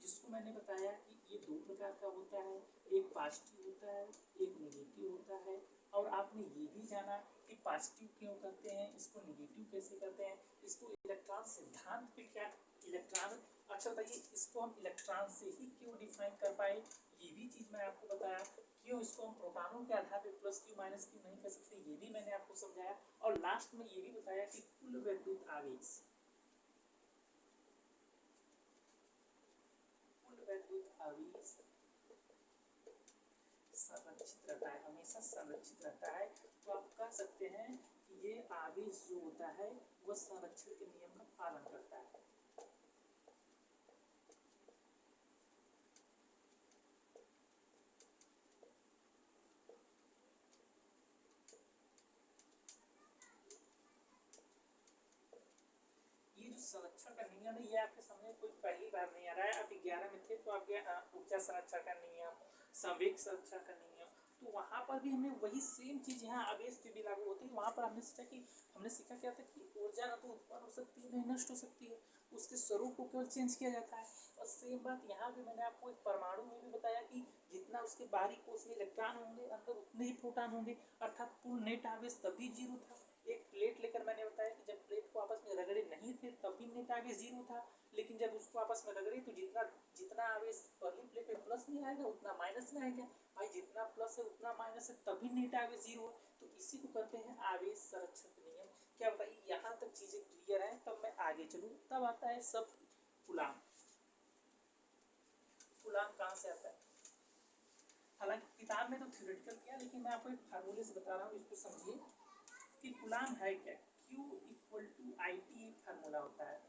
जिसको मैंने बताया कि ये दो प्रकार का होता है, एक पॉजिटिव होता है, एक नेगेटिव होता है। और आपने ये भी जाना कि पॉजिटिव क्यों करते हैं, इसको नेगेटिव कैसे करते हैं, इसको इलेक्ट्रॉन सिद्धांत पे क्या इलेक्ट्रॉन, अच्छा बताइए इसको हम इलेक्ट्रॉन से ही क्यों डिफाइन कर पाए, ये भी चीज़ मैं आपको बताया। क्यों इसको हम प्रोटॉनों के आधार पे प्लस क्यू माइनस क्यू नहीं कर सकते, ये भी मैंने आपको समझाया। और लास्ट में ये भी बताया कि कुल वैद्युत आवेश, कुल वैद्युत आवेश संरक्षित रहता है, हमेशा संरक्षित रहता है। तो आप कह सकते हैं कि ये आवेश जो होता है वह संरक्षण के नियम का पालन करता है। ये जो संरक्षण का नियम है ये आपके सामने कोई पहली बार नहीं आ रहा है। आप 11 में थे तो आपके ऊर्जा संरक्षण का नियम, संवेग संरक्षण का नियम, तो वहाँ पर भी हमने वही सेम चीज़ यहाँ आवेश पे भी लागू होती है। वहाँ पर हमने सीखा क्या था कि ऊर्जा न तो उत्पन्न हो सकती है न नष्ट हो सकती है, उसके स्वरूप को केवल चेंज किया जाता है। और सेम बात यहाँ भी मैंने आपको एक परमाणु में भी बताया कि जितना उसके बाहरी कोश में इलेक्ट्रॉन होंगे अंदर उतने ही प्रोटॉन होंगे, अर्थात कुल नेट आवेश तभी जीरो था। एक प्लेट लेकर मैंने बताया कि जब प्लेट को आपस में रगड़े नहीं थे तब भी नेट आवेश जीरो था, लेकिन जब उसको आपस में रगड़े तो जितना जितना आवेश पहली प्लेट में प्लस में आएगा उतना माइनस में आएगा, भाई जितना प्लस है उतना माइनस है तभी नेट आवेश जीरो है। तो इसी को कहते हैं आवेश संरक्षण नियम। क्या बताइए यहाँ तक चीजें क्लियर है, तब मैं आगे चलूँ। तब आता है सब कूलाम। कूलाम कहाँ से आता है, हालांकि किताब में तो थ्योरेटिकल किया, लेकिन मैं आपको एक फार्मूले से बता रहा हूँ, इसको समझिए कि कूलाम है क्या। Q equal to I T एक फार्मूला होता है,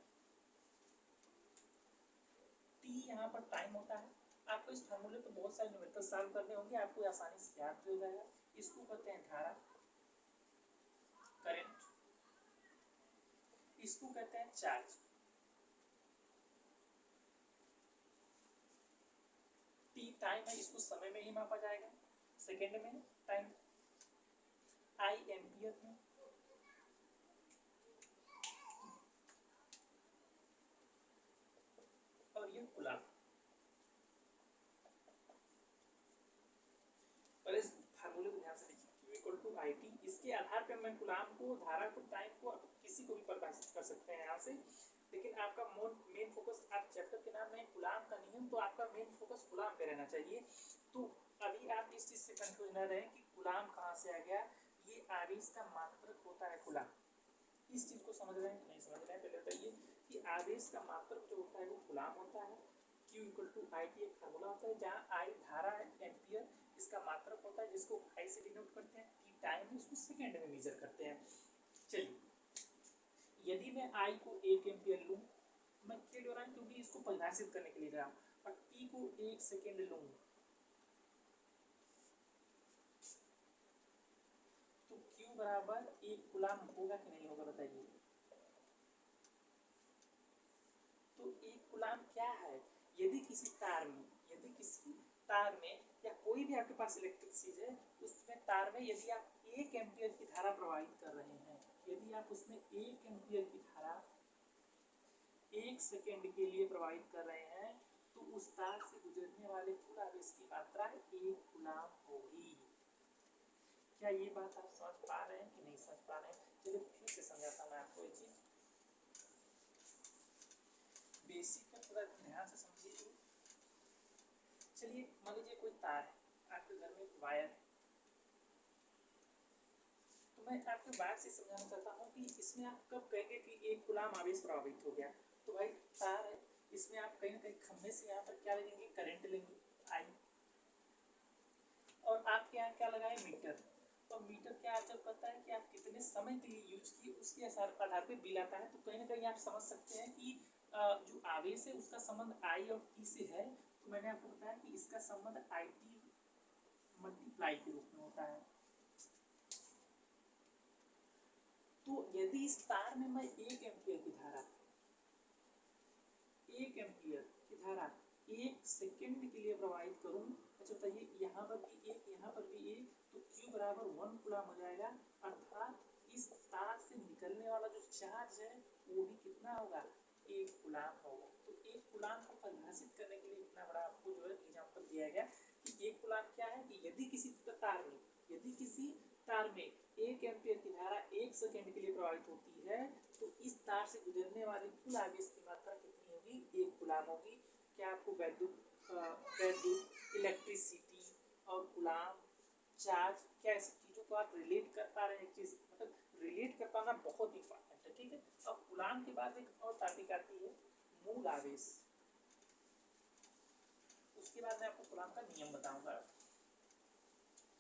T यहाँ पर टाइम होता है। आपको इस फार्मूले पर बहुत सारे न्यूमेरिकल सॉल्व करने होंगे, आपको आसानी से याद भी हो जाएगा। इसको कहते हैं धारा, करंट, इसको कहते हैं चार्ज, T टाइम है, इसको समय में ही मापा जाएगा, सेकेंड में टाइम, I एम्पियर में, और ये कूलाम। और इस फार्मूले को ध्यान से देखिए, Q equal to I T, इसके आधार पर मैं कूलाम को, धारा को, टाइम को, किसी को भी परिभाषित कर सकते हैं यहाँ से। लेकिन आपका मेन फोकस, आप चैप्टर के नाम में कूलाम का नियम, तो आपका मेन फोकस कूलाम पे रहना चाहिए। तो अभी आप इस चीज़ से कंफ्यूज न रहें कि कूलाम कहाँ से आ गया। ये आवेश का मात्रक होता है कूलाम। इस चीज़ को समझ रहे हैं कि नहीं समझ रहे हैं, पहले बताइए कि आवेश का मात्रक जो होता है वो कूलाम होता है। Q equal to I T एक फार्मूला होता है, जहाँ आई धारा है, एम्पियर इसका मात्रक होता है, जिसको आई से डिनोट करते हैं, T टाइम है, इसको सेकेंड में मेजर करते हैं। चलिए, यदि मैं I को 1 एम्पियर लूँ, मैं क्या ले रहा हूँ क्योंकि इसको परिभाषित करने के लिए रहा हूँ, और T को 1 सेकेंड लूँ तो Q बराबर 1 कूलाम होगा कि नहीं होगा बताइए। तो 1 कूलाम क्या है, यदि किसी तार में या कोई भी आपके पास इलेक्ट्रिक चीज है, उसमें तार में यदि आप 1 एम्पियर की धारा प्रवाहित कर रहे हैं, यदि आप उसमें 1 एम्पियर की धारा 1 सेकेंड के लिए प्रवाहित कर रहे हैं, तो उस तार से गुजरने वाले कुल आवेश की मात्रा 1 कूलाम होगी। क्या ये बात आप समझ पा रहे हैं कि नहीं समझ पा रहे हैं? चलिए फिर से समझाता मैं आपको ये चीज, बेसिक है, थोड़ा ध्यान से समझिए। चलिए मान लीजिए कोई तार है, आपके घर में एक वायर है, तो मैं आपके वायर से समझाना चाहता हूँ कि इसमें आप कब कहेंगे कि 1 कूलाम आवेश प्रभावित हो गया। तो भाई तार है, इसमें आप कहीं ना कहीं खंभे से यहाँ पर क्या लेंगे, करंट लेंगे आई, और आपके यहाँ क्या लगाए, मीटर। तो मीटर क्या जब कहता है कि आप कितने समय के लिए यूज किए, उसके आधार पे बिल आता है। तो कहीं ना कहीं आप समझ सकते हैं कि जो आवेश है उसका संबंध आई और टी से है। तो मैंने आपको बताया कि इसका संबंध आई टी मल्टीप्लाई के रूप में होता है। तो यदि इस तार में मैं 1 एम्पियर की धारा 1 सेकेंड के लिए प्रवाहित करूं, अच्छा बताइए यहाँ पर भी 1, यहाँ पर भी 1, तो Q बराबर 1 कूलाम हो जाएगा। अर्थात इस तार से निकलने वाला जो चार्ज है वो भी कितना होगा, 1 कूलाम होगा। तो 1 कूलाम को परिभाषित करने के लिए इतना बड़ा आपको जो है एग्जाम्पल दिया गया कि 1 कूलाम क्या है कि यदि किसी तार में 1 एम्पियर की धारा 1 सेकेंड के लिए प्रवाहित होती है तो इस तार से गुजरने वाली कुल आवेश की मात्रा कितनी होगी, 1 कूलाम होगी। क्या आपको वैद्युत, इलेक्ट्रिसिटी और कूलाम, चार्ज, क्या इस चीज़ों को आप रिलेट कर पा रहे हैं? चीज़ मतलब रिलेट कर पाना बहुत इंपॉर्टेंट है, ठीक है। अब कूलाम के बाद एक और टॉपिक आती है मूल आवेश। उसके बाद मैं आपको कूलाम का नियम बताऊंगा।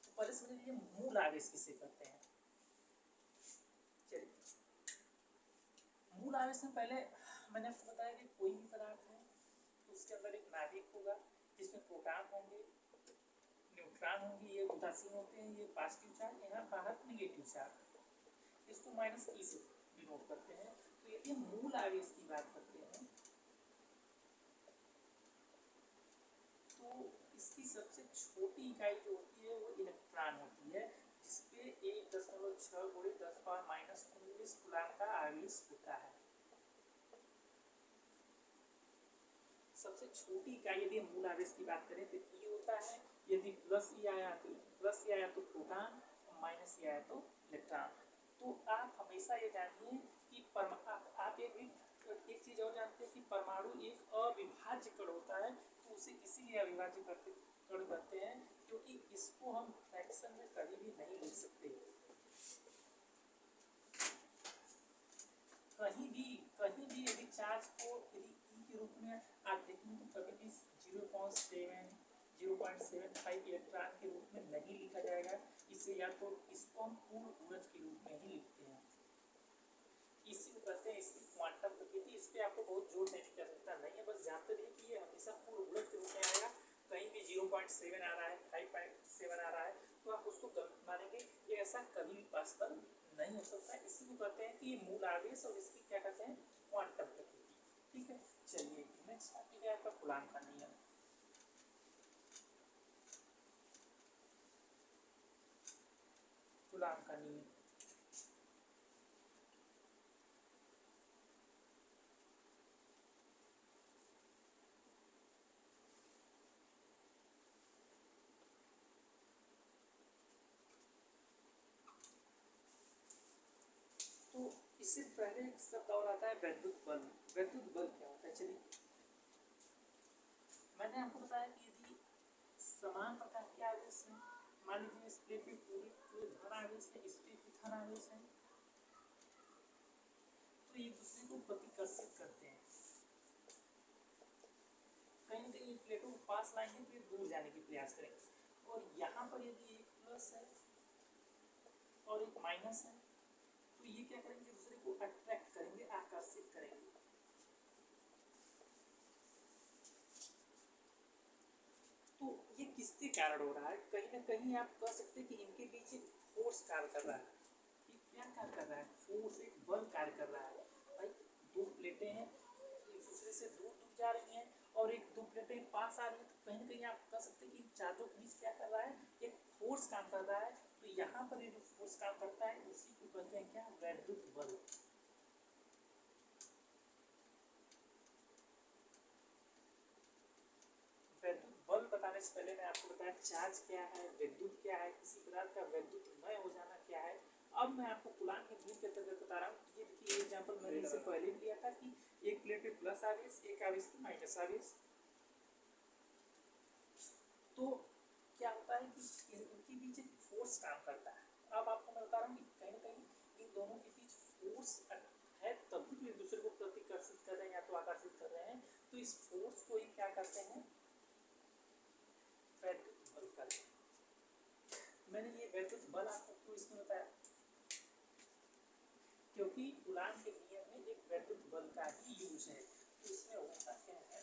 तो पहले समझ लीजिए मूल आवेश किसे कहते हैं। चलिए, मूल आवेश में पहले मैंने आपको बताया कि कोई भी पदार्थ है तो उसके अंदर एक नाभिक होगा जिसमें प्रोटॉन होंगे, न्यूट्रॉन होंगे, ये उदासीन होते हैं, ये पॉजिटिव चार्ज, यहाँ बाहर नेगेटिव चार्ज, इसको माइनस ई से डिनोट करते हैं। तो यदि मूल आवेश की बात करते हैं तो इसकी सबसे छोटी इकाई जो होती है वो इलेक्ट्रॉन होती है, जिसपे 1.6 × 10⁻⁻⁹ कूलाम का आवेश होता है। सबसे छोटी इकाई यदि मूल आवेश की बात करें तो ई होता है। यदि प्लस ई आया तो प्रोटॉन, माइनस ई आया तो इलेक्ट्रॉन। तो आप हमेशा ये जानिए कि आप एक चीज़ और जानते हैं कि परमाणु एक अविभाज्य कण होता है। तो उसे इसीलिए अविभाज्य कण कहते हैं क्योंकि इसको हम फ्रैक्शन में कभी भी नहीं लिख सकते। कहीं भी यदि चार्ज को यदि ई के रूप में आप देखेंगे तो कभी भी 0.75 इलेक्ट्रॉन के रूप में नहीं लिखा जाएगा। इसे या तो इसको हम पूर्ण गुणज के रूप में ही लिखते हैं। इसी को कहते हैं इसकी क्वांटम प्रकृति। इस पर आपको बहुत जोर देने की आवश्यकता नहीं है, बस जानते रहिए कि ये हमेशा पूर्ण गुणज के रूप में आएगा। कहीं भी 0.7 आ रहा है, 5.7 आ रहा है तो आप उसको गलत मानेंगे। ये ऐसा कभी भी पॉसिबल नहीं हो सकता है। इसी को कहते हैं कि ये मूल आवेश और इसकी क्या कहते हैं, क्वांटम प्रकृति, ठीक है। चलिए नेक्स्ट टॉपिक है आपका कूलाम का नियम। कूलाम का नियम तो इससे पहले एक शब्द और आता है वैद्युत बल। वैद्युत बल क्या होता है? चलिए, मैंने आपको बताया कि यदि समान प्रकार के आवेश हैं, मान लीजिए इस प्लेट पे पूरे धन आवेश है, इस प्लेट पे धन आवेश है, तो एक दूसरे को प्रतिकर्षित करते हैं। कहीं ना कहीं प्लेटों को पास लाएंगे तो ये दूर जाने की प्रयास करेंगे। और यहाँ पर यदि एक प्लस है और एक माइनस है तो ये क्या करेंगे, दूसरे को अट्रैक्ट करेंगे, आकर्षित करेंगे। तो ये किसके कारण हो रहा है? कहीं ना कहीं आप कह सकते हैं कि इनके बीच एक फोर्स कार्य कर रहा है। ये क्या कार्य कर रहा है? फोर्स, एक बल कार्य कर रहा है। भाई दो प्लेटें हैं, एक दूसरे से दूर दूर जा रही हैं और एक दो प्लेटें पास आ रही हैं, तो कहीं ना कहीं आप कह सकते हैं कि चार्जों के बीच क्या कर रहा है, एक फोर्स काम कर रहा है। तो यहाँ पर ये जो फोर्स काम करता है उसी को कहते हैं क्या, वैद्युत बल। वैद्युत बल बताने से पहले मैं आपको बताया चार्ज क्या है, विद्युत क्या है, किसी पदार्थ का वैद्युतमय हो जाना क्या है। अब मैं आपको कूलाम के नियम के अंतर्गत बता रहा हूँ। ये देखिए एग्जांपल मैंने इससे पहले भी दिया था कि एक प्लेट पे प्लस आवेश, एक आवेश पे माइनस आवेश। तो क्या होता है कि इनके बीच एक फोर्स काम करता है। अब आपको मैं बता रहा हूँ कि कहीं ना कहीं इन दोनों के बीच फोर्स है, तभी एक दूसरे को प्रतिकर्षित कर रहे हैं या तो आकर्षित कर रहे हैं। तो इस फोर्स को ही क्या करते हैं, वैद्युत बल करते हैं। मैंने ये वैद्युत बल आपको क्यों इसमें बताया, क्योंकि कूलाम के नियम में एक वैद्युत बल का ही यूज है। तो इसमें होता क्या है,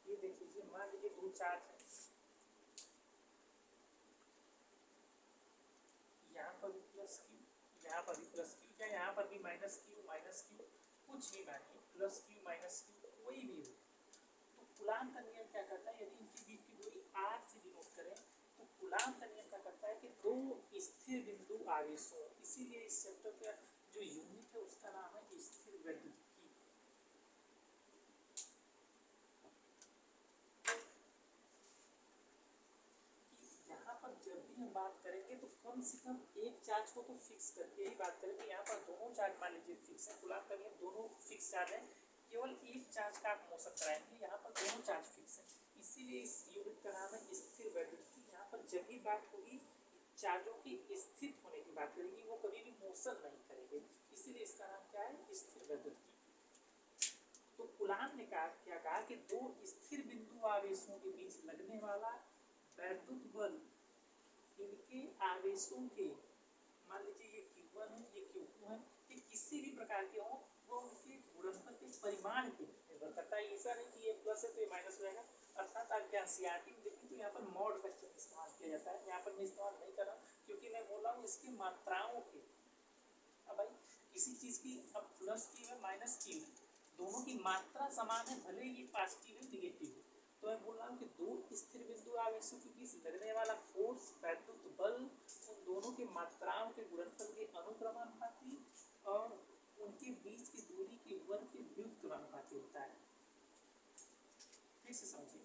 ये देख लीजिए, मान लीजिए दो चार्ज है, यहाँ पर भी प्लस क्यू, यहाँ पर भी प्लस क्यू, या यहाँ पर भी माइनस क्यू, कुछ भी मानिए, प्लस क्यू माइनस क्यू, कोई भी हो। तो कूलाम का नियम क्या करता है, यदि इनके बीच की दूरी r से डिनोट करें तो कूलाम का नियम क्या करता है कि दो स्थिर बिंदु आवेशों, इसीलिए इस चैप्टर का जो यूनिट है उसका नाम है स्थिर वैद्युतिकी। यहाँ पर जब भी हम बात करेंगे तो कम से कम एक चार्ज को तो फिक्स करके ही बात करेंगे। यहाँ पर दोनों चार्ज मान लीजिए फिक्स है, कूलाम का नियम दोनों फिक्स चार्ज है, केवल एक चार्ज का आप मोशन कराएंगे, यहाँ पर दोनों चार्ज फिक्स है, इसीलिए इस यूनिट का नाम है स्थिर वैद्युतिकी। यहाँ पर जब भी बात होगी चार्जों की स्थित होने की बात करेगी, वो कभी भी मोशन नहीं करेंगे, इसीलिए इसका नाम क्या है स्थिर वैद्युतिकी। तो कूलाम ने कहा क्या कहा कि दो स्थिर बिंदु आवेशों के बीच लगने वाला वैद्युत बल इनके आवेशों के, मान लीजिए ये Q1 है ये Q2 है, ये किसी भी प्रकार के हों वो उनके गुणनफल के परिमाण पे निर्भर करता है। ऐसा नहीं कि ये प्लस है तो ये माइनस हो जाएगा, अर्थात आप क्या सीआरटी में देखिए तो यहाँ पर मॉड का चिन्ह इस्तेमाल किया जाता है, यहाँ पर मैं इस्तेमाल नहीं कर रहा क्योंकि मैं बोल रहा हूँ इसकी मात्राओं के। अब भाई किसी चीज़ की अब प्लस की है माइनस की है, दोनों की मात्रा समान है, भले ये पॉजिटिव है निगेटिव है, तो मैं बोल रहा हूँ कि दो स्थिर बिंदु आवेशों के बीच लगने वाला फोर्स वैद्युत बल उन दोनों के मात्राओं के गुणनफल के अनुक्रमानुपाती और उनके बीच की दूरी के वर्ग के व्युत्क्रमानुपाती होता है। फिर से समझिए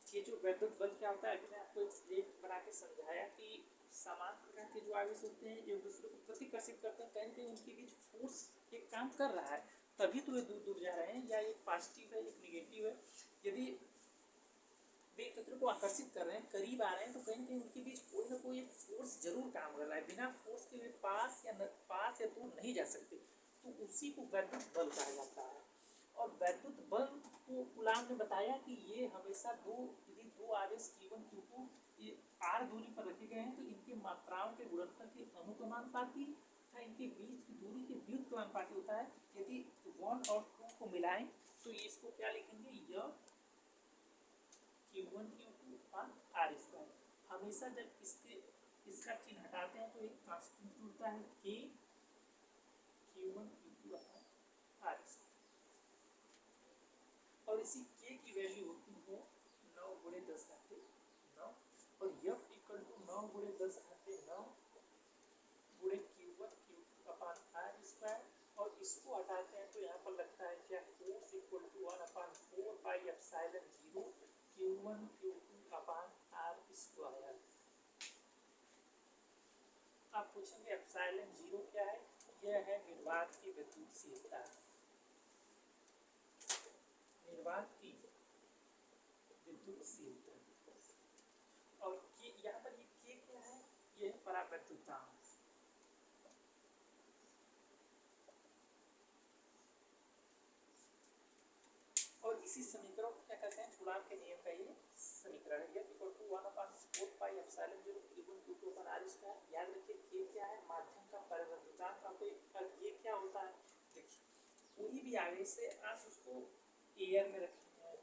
ये जो वैद्युत बल क्या होता है, अभी मैं आपको एक बना के समझाया कि समान प्रकार के जो आवेश होते हैं एक दूसरे को प्रतिकर्षित करते हैं, कहीं ना कहीं उनके बीच फोर्स एक काम कर रहा है, तभी तो ये दूर दूर जा रहे हैं, या एक पॉजिटिव है एक निगेटिव है। यदि वे एक दूसरे को आकर्षित कर रहे हैं, करीब आ रहे हैं, तो कहीं ना कहीं उनके बीच कोई ना कोई एक फोर्स जरूर काम कर रहा है, बिना फोर्स के वे पास या दूर नहीं जा सकते, तो उसी को वैद्युत बल कहा जाता है। और वैद्युत बल को कूलाम ने बताया कि ये हमेशा यदि दो आवेश Q1 Q2 ये r दूरी पर रखे गए हैं तो इनके मात्राओं के गुणनफल के अनुक्रमानुपाती तथा इनके बीच की दूरी के व्युत्क्रमानुपाती होता है। यदि 1 और 2 को मिलाएं तो ये इसको क्या लिखेंगे, यह Q1 Q2 r स्क्वायर। हमेशा जब इसका चिन्ह हटाते हैं तो एक कांस्टेंट जुड़ता है k Q1 Q2 r square, और इसी k की वैल्यू होती है 9 गुणे 10 घाते 9, और f इक्वल टू 9 गुणे 10 घाते 9 गुणे Q1 Q2 upon r square, और इसको हटाते हैं तो यहाँ पर लगता है क्या, force equal to 1 upon 4 pi epsilon 0 Q1 Q2 upon r square. आप पूछेंगे एप्सिलॉन 0 क्या है, यह है निर्वात की विद्युतशीलता, निर्वात की विद्युतशीलता, और यहाँ पर ये k क्या है, ये है परावैद्युतांक। और इसी समीकरण को क्या कहते हैं, कूलाम के नियम का ये समीकरण है, equal to 1 upon 4 pi epsilon 0 Q1 Q2 upon r square. याद रखिए k क्या है, माध्यम का परावैद्युतांक। अब ये क्या होता है, देखिए कोई भी आवेश है आप उसको एयर में रखे हैं,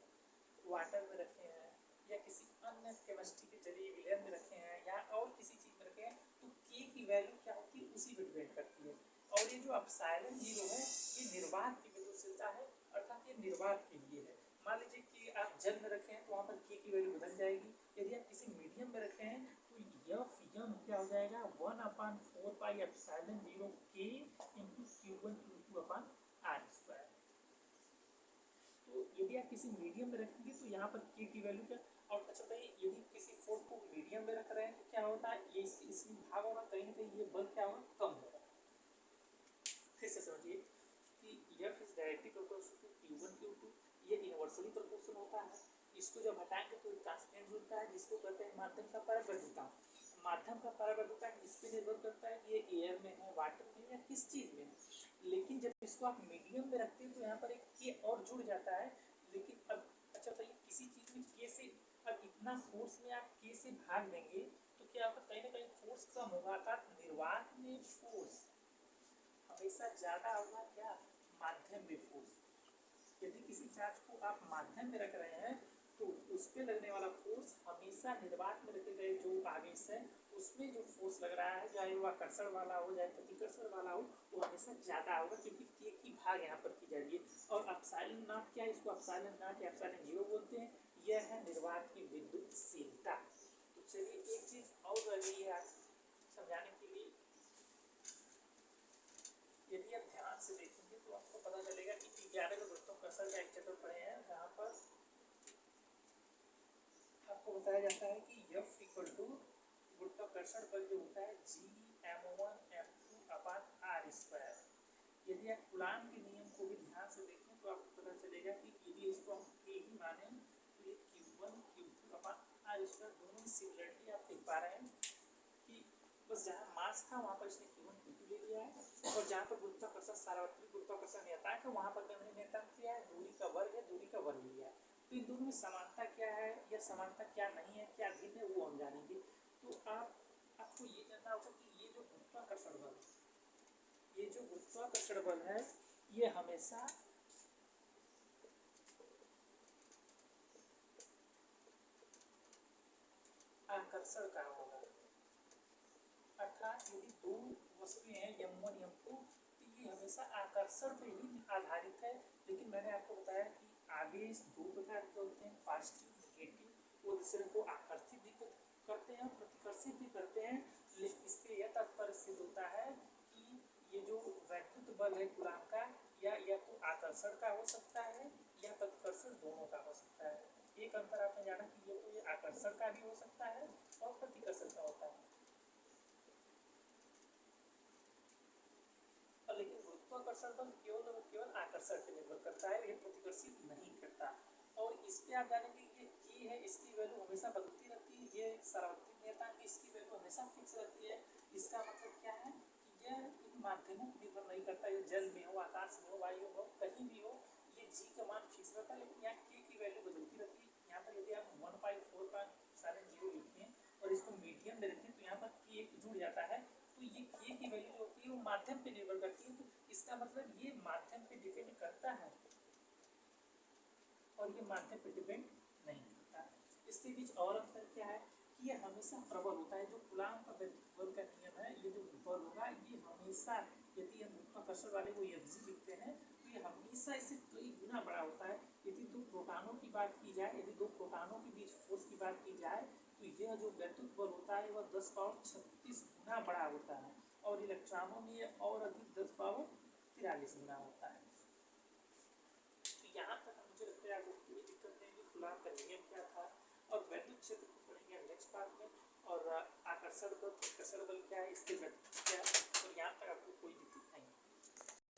वाटर में रखे हैं, या किसी अन्य केमिस्ट्री के जरिए विलयन में रखे हैं, या और किसी चीज़ में रखे हैं, तो k की वैल्यू क्या होती है उसी पर डिपेंड करती है। और ये जो एप्सिलॉन 0 है ये निर्वात की विद्युतशीलता है, अर्थात ये निर्वात के लिए है। मान लीजिए कि आप जल में रखे हैं तो वहाँ पर k की वैल्यू बदल जाएगी, यदि आप किसी मीडियम में रखे हैं तो यम क्या हो जाएगा 1 upon 4 pi epsilon 0 k into Q1 Q2 upon r square. तो यदि आप किसी मीडियम में रखेंगे तो यहाँ पर k की वैल्यू क्या, और अच्छा भाई यदि किसी फोर्स को मीडियम में रख रहे हैं तो क्या होता है, ये इसमें भाग होगा, कहीं ना कहीं ये बल क्या होगा, कम होगा। फिर से समझिए कि F is directly proportional to Q1 Q2, ये इनवर्सली प्रोपोर्शनल होता है, इसको जब हटाएंगे तो एक कांस्टेंट जुड़ता है जिसको कहते हैं माध्यम का परावैद्युतांक। माध्यम का परावैद्युतांक इस पे निर्भर करता है कि ये एयर में है, वाटर में या किस चीज़ में है। लेकिन जब इसको आप मीडियम में रखते हैं तो यहाँ पर एक k और जुड़ जाता है। लेकिन अब अच्छा बताइए किसी चीज़ में k से, अब इतना फोर्स में आप k से भाग देंगे तो क्या होगा, कहीं ना कहीं फोर्स कम होगा, अर्थात निर्वात में फोर्स हमेशा ज़्यादा होगा क्या, माध्यम में फोर्स। यदि किसी चार्ज को आप माध्यम में रख रहे हैं तो उस पर लगने वाला फोर्स हमेशा निर्वात में रखे गए जो आवेश है उसमें जो फोर्स लग रहा है, चाहे वो आकर्षण वाला हो चाहे प्रतिकर्षण वाला हो, वो हमेशा ज़्यादा होगा क्योंकि k की भाग यहाँ पर की जा रही है। और एप्सिलॉन नॉट क्या है, इसको एप्सिलॉन नॉट या एप्सिलॉन 0 बोलते हैं, यह है निर्वात की विद्युतशीलता। तो चलिए एक चीज और रह गई है समझाने के लिए। यदि आप ध्यान से देखेंगे तो आपको पता चलेगा कि 11 गुरुत्वाकर्षण का एक चैप्टर पढ़े हैं जहाँ पर आपको बताया जाता है कि F इक्वल टू गुरुत्वाकर्षण बल जो होता है Gm1m2/r²। यदि आप कूलाम के नियम को भी ध्यान से देखें तो आपको पता चलेगा कि यदि इसको हम k ही माने तो ये Q1 Q2/r² दोनों की सिमिलरिटी आप देख पा रहे हैं कि बस जहाँ मास था वहाँ पर इसने Q1 Q2 ले लिया है, और जहाँ पर गुरुत्वाकर्षण सार्वत्रिक गुरुत्वाकर्षण नियतांक है वहाँ पर हमने नियतांक किया है दूरी का वर्ग है, दूरी का वर्ग लिया है। तो इन दोनों में समानता क्या है या समानता क्या नहीं है, क्या भिन्न है, वो हम जानेंगे। तो आपको ये जानना होगा कि ये जो गुरुत्वाकर्षण बल है ये हमेशा आकर्षण का होगा। अर्थात यदि दो वस्तुएं हैं m1 m2 तो ये हमेशा आकर्षण पर ही आधारित है। लेकिन मैंने आपको बताया कि आवेश दो प्रकार के होते हैं, पॉजिटिव नेगेटिव। वो दूसरे को आकर्षित भी करते हैं और प्रतिकर्षित भी करते हैं। लेकिन इससे यह तात्पर्य सिद्ध होता है कि ये जो वैद्युत बल है कूलाम का या तो आकर्षण का हो सकता है या प्रतिकर्षण, दोनों का हो सकता है। एक अंतर आपने जाना कि ये आकर्षण का भी हो सकता है और प्रतिकर्षण का होता है। लेकिन गुरुत्वाकर्षण बल केवल आकर्षण पर निर्भर करता है, ये प्रतिकर्षित नहीं करता। और इस पे आप जानेंगे ये की है, इसकी वैल्यू हमेशा बदलती रहती है। ये सार्वत्रिक नियतांक इसकी वैल्यू हमेशा फिक्स रहती है। इसका मतलब क्या है कि यह इन माध्यमों पर निर्भर नहीं करता, ये जल में हो, आकाश में हो, वायु में हो, कहीं भी हो, ये जी का मान फिक्स रहता है। लेकिन यहाँ के की वैल्यू बदलती रहती है। यहाँ पर यदि आप 1/4 लिखें और इसको मीडियम में रखें तो यहाँ पर के जुड़ जाता है। तो ये के की वैल्यू जो होती है वो माध्यम पे निर्भर करती है। तो इसका मतलब ये माध्यम पे डिपेंड करता है और ये माध्यम पे डिपेंड नहीं करता है। इसके बीच और अंतर क्या है कि ये हमेशा प्रबल होता है। जो कूलाम का बल का नियम है, ये जो बल होगा ये हमेशा, यदि हम गुरुत्वाकर्षण वाले को Fg लिखते हैं तो ये हमेशा इससे कई गुना बड़ा होता है। यदि दो प्रोटॉनों की बात की जाए, यदि दो प्रोटॉनों के बीच फोर्स की बात की जाए तो यह जो वैद्युत बल होता है वह 10⁻36 गुना बड़ा होता है, और इलेक्ट्रॉनों में और अधिक 10⁻43 गुना होता है। तो यहाँ तक मुझे लगता है आपको कोई दिक्कत नहीं कि कूलाम का नियम क्या था, और वैद्युत क्षेत्र को पढ़ेंगे नेक्स्ट पार्ट में, और आकर्षण बल, प्रतिकर्षण बल